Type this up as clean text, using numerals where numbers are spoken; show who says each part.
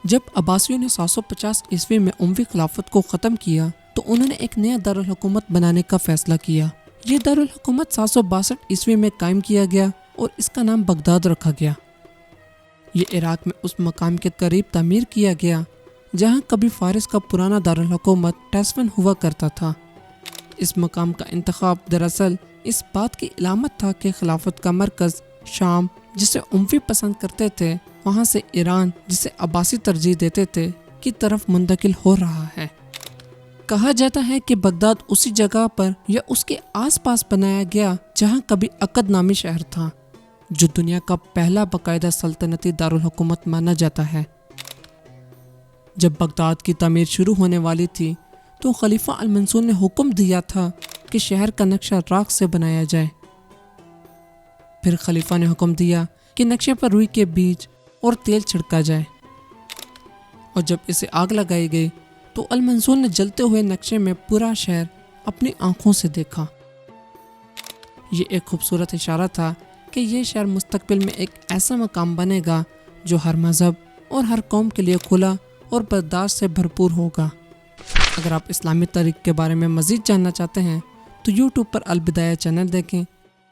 Speaker 1: جب عباسیوں نے 750 میں اموی خلافت کو ختم کیا تو انہوں نے ایک نیا دارالحکومت بنانے کا فیصلہ کیا۔ یہ دارالحکومت 762 میں قائم کیا گیا اور اس کا نام بغداد رکھا گیا۔ یہ عراق میں اس مقام کے قریب تعمیر کیا گیا جہاں کبھی فارس کا پرانا دارالحکومت ٹیسفن ہوا کرتا تھا۔ اس مقام کا انتخاب دراصل اس بات کی علامت تھا کہ خلافت کا مرکز شام، جسے اموی پسند کرتے تھے، وہاں سے ایران، جسے عباسی ترجیح دیتے تھے، کی طرف منتقل ہو رہا ہے۔ کہا جاتا ہے کہ بغداد اسی جگہ پر یا اس کے آس پاس بنایا گیا جہاں کبھی عقد نامی شہر تھا، جو دنیا کا پہلا باقاعدہ سلطنتی دارالحکومت مانا جاتا ہے۔ جب بغداد کی تعمیر شروع ہونے والی تھی تو خلیفہ المنصور نے حکم دیا تھا کہ شہر کا نقشہ راکھ سے بنایا جائے۔ پھر خلیفہ نے حکم دیا کہ نقشے پر روئی کے بیج اور تیل چھڑکا جائے، اور جب اسے آگ لگائی گئی تو المنصور نے جلتے ہوئے نقشے میں پورا شہر اپنی آنکھوں سے دیکھا۔ یہ ایک خوبصورت اشارہ تھا کہ یہ شہر مستقبل میں ایک ایسا مقام بنے گا جو ہر مذہب اور ہر قوم کے لیے کھلا اور برداشت سے بھرپور ہوگا۔ اگر آپ اسلامی تاریخ کے بارے میں مزید جاننا چاہتے ہیں تو یوٹیوب پر البدایہ چینل دیکھیں